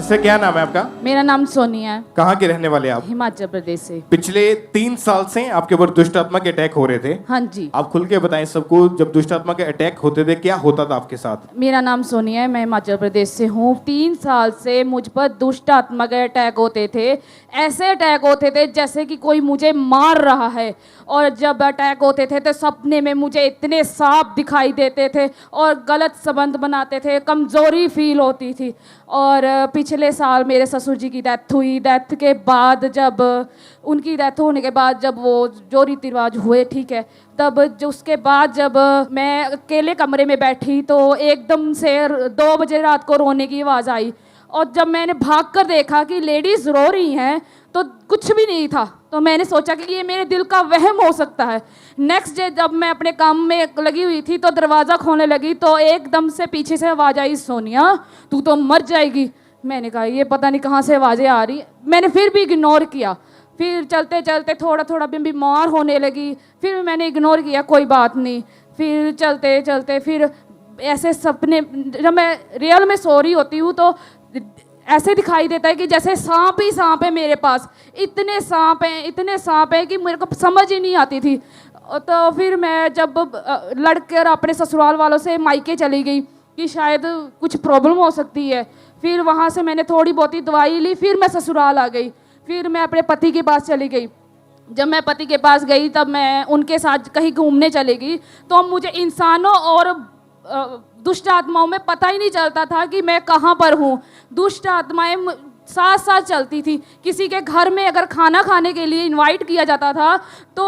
Sister क्या नाम है आपका? मेरा नाम सोनिया है। कहाँ के रहने वाले आप? हिमाचल प्रदेश से। पिछले 3 साल से आपके ऊपर दुष्ट आत्मा के अटैक हो रहे थे। हाँ जी। आप खुल के बताएं सबको, जब दुष्ट आत्मा के अटैक होते थे क्या होता था आपके साथ? मेरा नाम सोनिया है, मैं हिमाचल प्रदेश से हूँ। 3 साल से मुझ पर दुष्ट आत्मा के अटैक होते थे। ऐसे अटैक होते थे जैसे कि कोई मुझे मार रहा है। और जब अटैक होते थे तो सपने में मुझे इतने सांप दिखाई देते थे और गलत संबंध बनाते थे, कमज़ोरी फील होती थी। और पिछले साल मेरे ससुर जी की डेथ हुई। डेथ के बाद जब उनकी डेथ होने के बाद जब वो जो रीति रिवाज हुए, ठीक है, तब जो उसके बाद जब मैं अकेले कमरे में बैठी तो एकदम से 2 बजे रात को रोने की आवाज़ आई। और जब मैंने भाग कर देखा कि लेडीज़ रो रही हैं तो कुछ भी नहीं था। तो मैंने सोचा कि ये मेरे दिल का वहम हो सकता है। नेक्स्ट डे जब मैं अपने काम में लगी हुई थी तो दरवाज़ा खोलने लगी तो एकदम से पीछे से आवाज़ आई, सोनिया तू तो मर जाएगी। मैंने कहा ये पता नहीं कहाँ से आवाज़ें आ रही। मैंने फिर भी इग्नोर किया। फिर चलते चलते थोड़ा थोड़ा मैं बीमार होने लगी। फिर मैंने इग्नोर किया, कोई बात नहीं। फिर चलते चलते फिर ऐसे सपने, जब मैं रियल में सो रही होती हूँ तो ऐसे दिखाई देता है कि जैसे सांप ही सांप है मेरे पास। इतने सांप हैं कि मेरे को समझ ही नहीं आती थी। तो फिर मैं जब लड़कर अपने ससुराल वालों से मायके चली गई कि शायद कुछ प्रॉब्लम हो सकती है। फिर वहाँ से मैंने थोड़ी बहुत ही दवाई ली। फिर मैं ससुराल आ गई। फिर मैं अपने पति के पास चली गई। जब मैं पति के पास गई तब मैं उनके साथ कहीं घूमने चली गई तो मुझे इंसानों और दुष्ट आत्माओं में पता ही नहीं चलता था कि मैं कहाँ पर हूँ। दुष्ट आत्माएं साथ साथ चलती थी। किसी के घर में अगर खाना खाने के लिए इनवाइट किया जाता था तो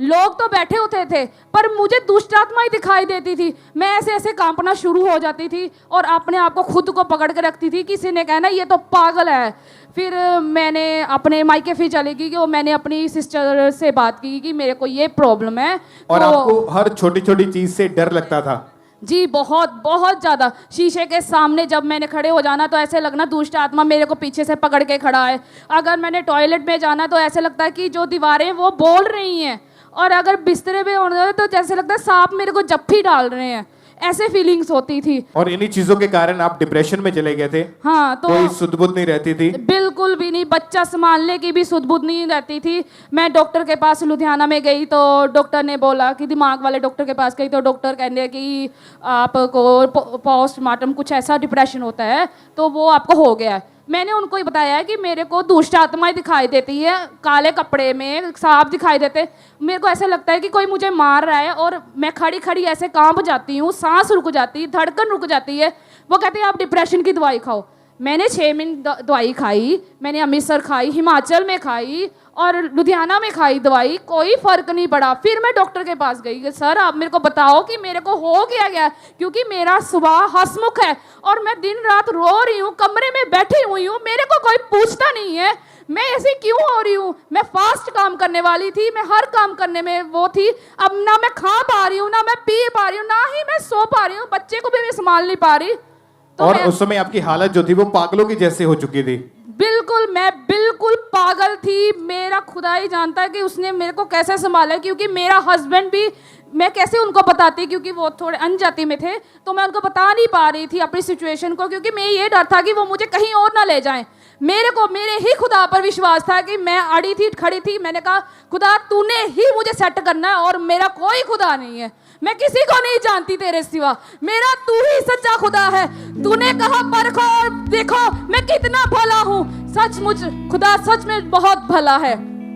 लोग तो बैठे होते थे पर मुझे दुष्ट आत्मा ही दिखाई देती थी। मैं ऐसे ऐसे कांपना शुरू हो जाती थी और अपने आप को खुद को पकड़ के रखती थी। किसी ने कहना ये तो पागल है। फिर मैंने अपने मायके फिर चली गई कि मैंने अपनी सिस्टर से बात की कि मेरे को ये प्रॉब्लम है। और तो आपको हर छोटी छोटी चीज़ से डर लगता था? जी बहुत बहुत ज़्यादा। शीशे के सामने जब मैंने खड़े हो जाना तो ऐसे लगना दुष्ट आत्मा मेरे को पीछे से पकड़ के खड़ा है। अगर मैंने टॉयलेट में जाना तो ऐसे लगता है कि जो दीवारें वो बोल रही हैं। और अगर बिस्तरे पे होना तो जैसे लगता है सांप मेरे को जप्फी डाल रहे हैं। ऐसे फीलिंग्स होती थी। और इन्हीं चीजों के कारण आप डिप्रेशन में चले गए थे? हाँ। तो कोई सुध बुध नहीं रहती थी? बिल्कुल भी नहीं। बच्चा संभालने की भी सुध बुध नहीं रहती थी। मैं डॉक्टर के पास लुधियाना में गई तो डॉक्टर ने बोला कि दिमाग वाले डॉक्टर के पास गई तो डॉक्टर कहने कि आपको पोस्टमार्टम कुछ ऐसा डिप्रेशन होता है तो वो आपको हो गया है। मैंने उनको ही बताया है कि मेरे को दुष्ट आत्माएं दिखाई देती है, काले कपड़े में सांप दिखाई देते। मेरे को ऐसा लगता है कि कोई मुझे मार रहा है और मैं खड़ी खड़ी ऐसे कांप जाती हूँ, सांस रुक जाती है, धड़कन रुक जाती है। वो कहते हैं आप डिप्रेशन की दवाई खाओ। मैंने 6 महीने दवाई खाई। मैंने अमृतसर खाई, हिमाचल में खाई और लुधियाना में खाई दवाई, कोई फ़र्क नहीं पड़ा। फिर मैं डॉक्टर के पास गई कि सर आप मेरे को बताओ कि मेरे को हो गया क्योंकि मेरा स्वभाव हंसमुख है और मैं दिन रात रो रही हूँ, कमरे में बैठी हुई हूँ, मेरे को कोई पूछता नहीं है मैं ऐसी क्यों हो रही हूँ। मैं फास्ट काम करने वाली थी, मैं हर काम करने में वो थी। अब ना मैं खा पा रही हूँ, ना मैं पी पा रही हूँ, ना ही मैं सो पा रही हूँ, बच्चे को भी मैं संभाल नहीं पा रही। तो और उस समय आपकी हालत जो थी वो पागलों की जैसे हो चुकी थी? बिल्कुल, मैं बिल्कुल पागल थी। मेरा खुदा ही जानता है कि उसने मेरे को कैसे संभाला, क्योंकि मेरा हस्बैंड भी, मैं कैसे उनको बताती क्योंकि वो थोड़े अनजाति में थे तो मैं उनको बता नहीं पा रही थी अपनी सिचुएशन को, क्योंकि मैं ये डर था कि वो मुझे कहीं और ना ले जाएं। मेरे ही खुदा पर विश्वास था कि मैं अड़ी थी, खड़ी थी। मैंने कहा खुदा तूने ही मुझे सेट करना है और मेरा कोई खुदा नहीं है, मैं किसी को नहीं जानती तेरे सिवा, मेरा तू ही सच्चा खुदा है। तूने कहा परखो और देखो मैं कितना भला हूँ। सचमुच खुदा सच में बहुत भला है।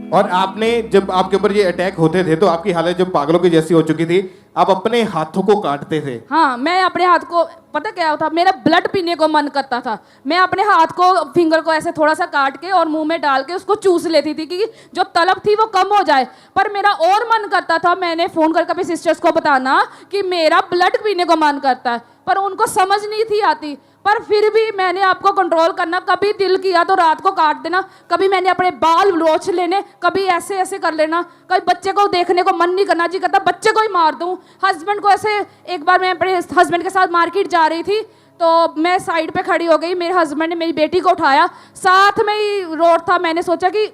और आपने जब आपके ऊपर ये अटैक होते थे तो आपकी हालत जब पागलों की जैसी हो चुकी थी, आप अपने हाथों को काटते थे? हाँ, मैं अपने हाथ को, पता क्या होता, मेरा ब्लड पीने को मन करता था। मैं अपने हाथ को, फिंगर को ऐसे थोड़ा सा काट के और मुंह में डाल के उसको चूस लेती थी कि जो तलब थी वो कम हो जाए। पर मेरा और मन करता था, मैंने फ़ोन करके अपनी सिस्टर्स को बताना कि मेरा ब्लड पीने को मन करता है, पर उनको समझ नहीं थी आती। पर फिर भी मैंने आपको कंट्रोल करना। कभी दिल किया तो रात को काट देना, कभी मैंने अपने बाल नोच लेने, कभी ऐसे ऐसे कर लेना, कभी बच्चे को देखने को मन नहीं करना, जी करता बच्चे को ही मार दूं। हस्बैंड को ऐसे, एक बार मैं अपने हस्बैंड के साथ मार्केट जा रही थी तो मैं साइड पे खड़ी हो गई। मेरे हस्बैंड ने मेरी बेटी को उठाया, साथ में ही रोड था। मैंने सोचा कि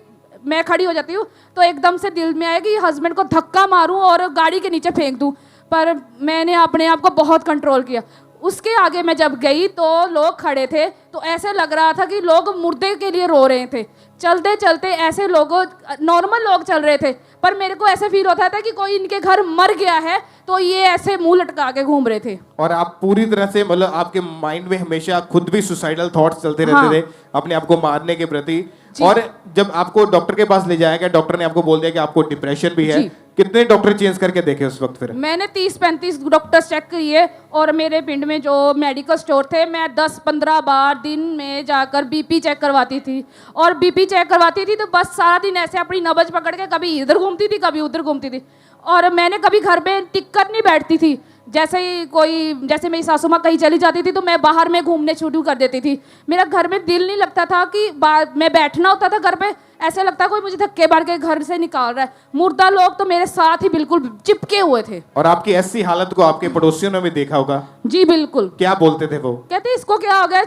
मैं खड़ी हो जाती हूँ तो एकदम से दिल में आया कि हस्बैंड को धक्का मारूँ और गाड़ी के नीचे फेंक दूँ, पर मैंने अपने आप को बहुत कंट्रोल किया। उसके आगे मैं जब गई तो लोग खड़े थे तो ऐसे लग रहा था कि लोग मुर्दे के लिए रो रहे थे। चलते चलते ऐसे लोगों नॉर्मल लोग चल रहे थे, पर मेरे को ऐसे फील होता था कि कोई इनके घर मर गया है तो ये ऐसे मुंह लटका के घूम रहे थे। और आप पूरी तरह से मतलब आपके माइंड में हमेशा खुद भी सुसाइडल थॉट्स चलते रहते हाँ। थे अपने आप को मारने के प्रति। जी। और जब आपको डॉक्टर के पास ले जाया गया, डॉक्टर ने आपको बोल दिया कि आपको डिप्रेशन भी है, जी। कितने डॉक्टर चेंज करके देखे उस वक्त फिर? मैंने 30-35 डॉक्टर्स चेक किए और मेरे पिंड में जो मेडिकल स्टोर थे, मैं 10-15 बार दिन में जाकर बीपी चेक करवाती थी। और बीपी चेक करवाती थी तो बस सारा दिन ऐसे अपनी नब्ज पकड़ के कभी इधर घूमती थी कभी उधर घूमती थी। और मैंने कभी घर पे टिक कर नहीं बैठती थी। जैसे मेरी सासू माँ कहीं चली जाती थी तो मैं बाहर में घूमने शुरू कर देती थी। मेरा घर में दिल नहीं लगता था कि मैं बैठना होता था घर पे, ऐसे लगता कोई मुझे धक्के मार के घर से निकाल रहा है। मुर्दा लोग तो मेरे साथ ही बिल्कुल चिपके हुए थे। और आपकी ऐसी हालत को आपके पड़ोसियों ने भी देखा होगा? जी बिल्कुल। क्या बोलते थे वो? कहते इसको क्या हो गया,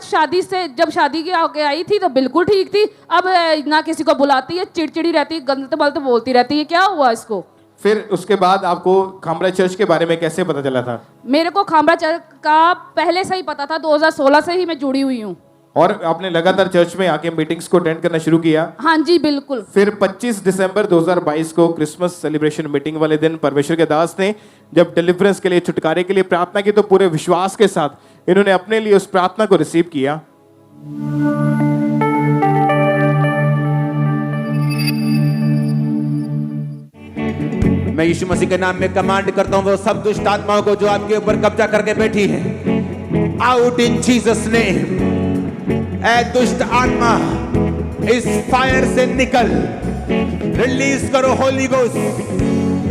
जब शादी के आके आई थी तो बिल्कुल ठीक थी, अब ना किसी को बुलाती है, चिड़चिड़ी रहती है, गंदे मलते बोलती रहती है, क्या हुआ इसको? फिर उसके बाद आपको खामरा चर्च के बारे में कैसे पता चला था? मेरे को खामरा चर्च का पहले से ही पता था, 2016 से ही मैं जुड़ी हुई हूँ। और आपने लगातार चर्च में आके मीटिंग्स को अटेंड करना शुरू किया? हाँ जी बिल्कुल। फिर 25 दिसंबर 2022 को क्रिसमस सेलिब्रेशन मीटिंग वाले दिन परमेश्वर के दास ने जब डिलीवरेंस के लिए, छुटकारे के लिए प्रार्थना की, तो पूरे विश्वास के साथ इन्होंने अपने लिए उस प्रार्थना को रिसीव किया। मैं यीशु मसीह के नाम में कमांड करता हूं वो सब दुष्ट आत्माओं को जो आपके ऊपर कब्जा करके बैठी है, आउट इन जीसस नेम। ऐ दुष्ट आत्मा, इस फायर से निकल। रिलीज करो होली गोस्ट,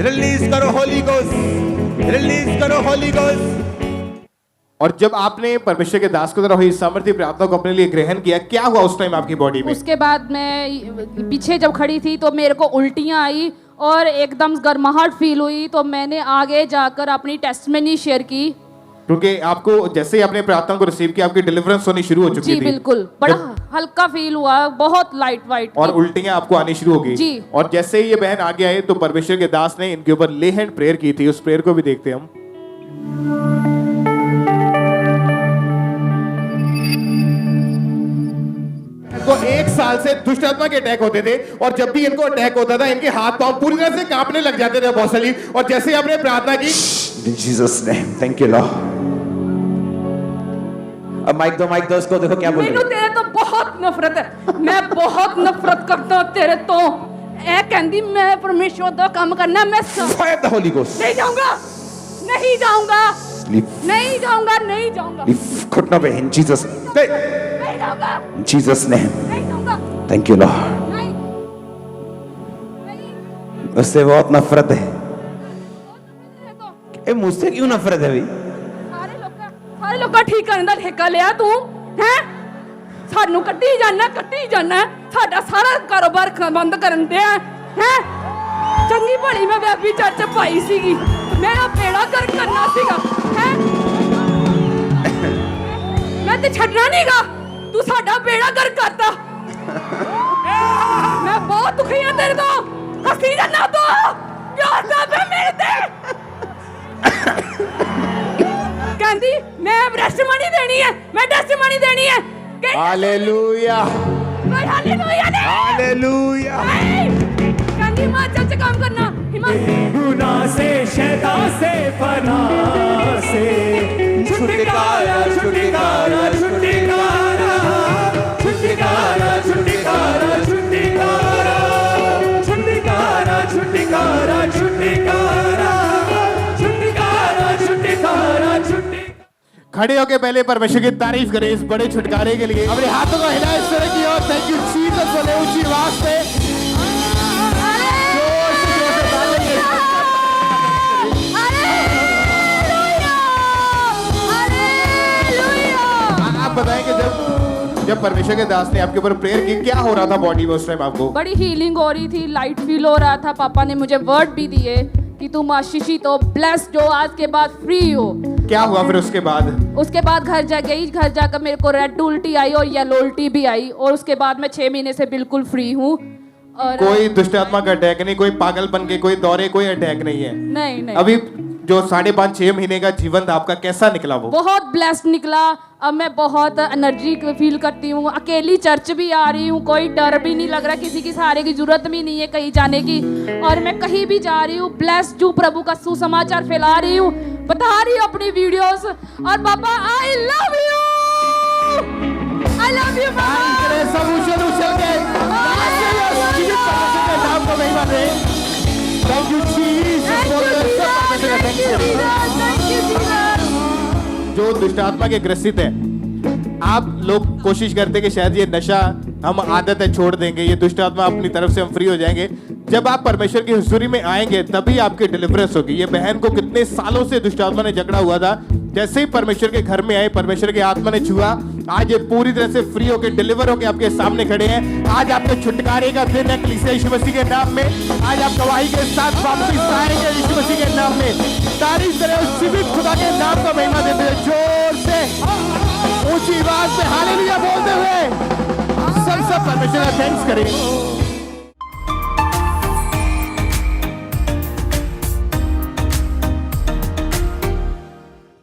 रिलीज करो होली गोस्ट, रिलीज करो होली गोस्ट। और जब आपने परमेश्वर के दास को द्वारा हुई सामर्थ्य प्रार्थना को अपने लिए ग्रहण किया, क्या हुआ उस टाइम आपकी बॉडी में? उसके बाद मैं पीछे जब खड़ी थी तो मेरे को उल्टियाँ आई और एकदम गर्माहट फील हुई, तो मैंने आगे जाकर अपनी टेस्टमनी शेयर की। क्योंकि आपको जैसे ही आपने प्रार्थना को रिसीव किया, आपकी डिलीवरेंस होनी शुरू हो चुकी जी थी। बिल्कुल, बड़ा हल्का फील हुआ, बहुत लाइट वाइट, और उल्टियां आपको आनी शुरू हो गई। जी। और जैसे ही ये बहन आगे आए तो परमेश्वर के दास ने इनके ऊपर ले हैंड प्रेयर की थी। उस प्रेयर को भी देखते हैं हम। तो 1 साल से दुष्ट आत्मा के अटैक होते थे, और जब भी इनको अटैक होता था इनके हाथ पांव पूरी तरह से कांपने लग जाते थे बहुत सारी। और जैसे ही आपने प्रार्थना की, In Jesus name, thank you Lord। अब माइक दो उसको, देखो क्या बोल रहे मैनू तेरे तो बहुत नफरत है, मैं बहुत नफरत करता हूं तेरे तो। ए कहंदी मैं परमेश्वर दा काम करना, मैं फायर द होली गोस्ट। नहीं जाऊंगा, नहीं जाऊंगा, लीव नहीं जाऊंगा, नहीं जाऊंगा, घुटनों पे इन जीसस, नहीं जाऊंगा, इन जीसस नेम, नहीं जाऊंगा, थैंक यू लॉर्ड। नहीं, नहीं। उससे बहुत नफरत है। तो ए मुझसे क्यों नफरत है भाई? ਸਾਰੇ ਲੋਕਾਂ ਠੀਕ ਕਰਨ ਦਾ ਠੇਕਾ ਲਿਆ ਤੂੰ ਹੈ? ਸਾਨੂੰ ਕੱਢੀ ਜਾਣਾ, ਸਾਡਾ ਸਾਰਾ ਕਾਰੋਬਾਰ ਬੰਦ ਕਰਨ ਦਿਆ ਹੈ। ਚੰਗੀ ਭਲੀ ਮੈਂ ਬੇਬੀ ਚਰਚ ਪਾਈ ਸੀਗੀ, ਮੇਰਾ ਬੇੜਾ ਕਰ ਕਰਨਾ ਸੀਗਾ ਹੈ। ਮੈਂ ਤੇ ਛੱਡਣਾ ਨਹੀਂਗਾ, ਤੂੰ ਸਾਡਾ ਬੇੜਾ ਕਰ ਕਰਤਾ। ਮੈਂ ਬਹੁਤ ਦੁਖੀ ਹਾਂ ਤੇਰੇ ਤੋਂ, ਹੱਸੀ ਜਾਣਾ ਤੂੰ, ਪਿਆਰ ਦਾ ਬੇ ਮੇਰੇ ਤੇ। कहती मैं टेस्टिमनी देनी है, मैं टेस्टिमनी देनी है। हालेलुया, कोई हालेलुया नहीं, हालेलुया। कहती मां चर्च काम करना, गुनाह से, शैतान से, फनाह से छुटकारा, छुटकारा, छुटकारा, छुटकारा, छुटकारा, छुटकारा, छुटकारा, छुटकारा, छुटकारा, छुटकारा। खड़े होके पहले परमेश्वर की तारीफ करें इस बड़े छुटकारे के लिए। अपने हाथों को हिलाए इस तरह की, और थैंक यू जीसस बोले ऊंची आवाज पे। जोर से तालियां। आप बताएंगे जब परमेश्वर के दास ने आपके ऊपर प्रेयर की, क्या हो रहा था बॉडी में उस टाइम आपको? बड़ी हीलिंग हो रही थी, लाइट फील हो रहा था। पापा ने मुझे वर्ड भी दिए कि तुम आशीषित हो, ब्लेस्ड हो, आज के बाद फ्री हो। क्या हुआ फिर उसके बाद? उसके बाद घर जाकर मेरे को रेड उल्टी आई और येलो उल्टी भी आई, और उसके बाद मैं 6 महीने से बिल्कुल फ्री हूँ। और कोई दुष्ट आत्मा का अटैक नहीं, कोई पागलपन के कोई दौरे, कोई अटैक नहीं है? नहीं। अभी जो 5.5-6 महीने का जीवन था आपका, कैसा निकला वो? बहुत ब्लेस्ड निकला। अब मैं बहुत एनर्जी फील करती हूँ, अकेली चर्च भी आ रही हूँ, कोई डर भी नहीं लग रहा, किसी की सहारे की जरूरत भी नहीं है कहीं जाने की, और मैं कहीं भी जा रही हूँ ब्लेस्ड हूँ, प्रभु का सुसमाचार फैला रही हूँ, बता रही हूँ अपनी वीडियोस। और पापा I love you, I love you सब उछल उछल के जीवित परमेश्वर के नाम को महिमा दें। Thank you Jesus for the परमेश्वर का thanks करें। जो दुष्ट आत्मा के ग्रसित है, आप लोग कोशिश करते कि शायद ये नशा हम आदत है छोड़ देंगे, ये दुष्ट आत्मा अपनी तरफ से हम फ्री हो जाएंगे। जब आप परमेश्वर की हुजूरी में आएंगे तभी आपकी डिलीवरेंस होगी। ये बहन को कितने सालों से दुष्ट आत्मा ने जकड़ा हुआ था, जैसे ही परमेश्वर के घर में आए, परमेश्वर के आत्मा ने छुआ, आज ये पूरी तरह से फ्री होकर डिलीवर होकर आपके सामने खड़े हैं। आज आपके छुटकारे का दिन है कलीसिया यीशु मसीह के नाम में। आज आप गवाही के साथ वापस आएंगे यीशु मसीह के नाम में। तारीफ करें उस जीवित खुदा के नाम का महिमा देते हुए, जोर से ऊंची आवाज से हालेलुया बोलते हुए सब परमेश्वर का थैंक्स करें।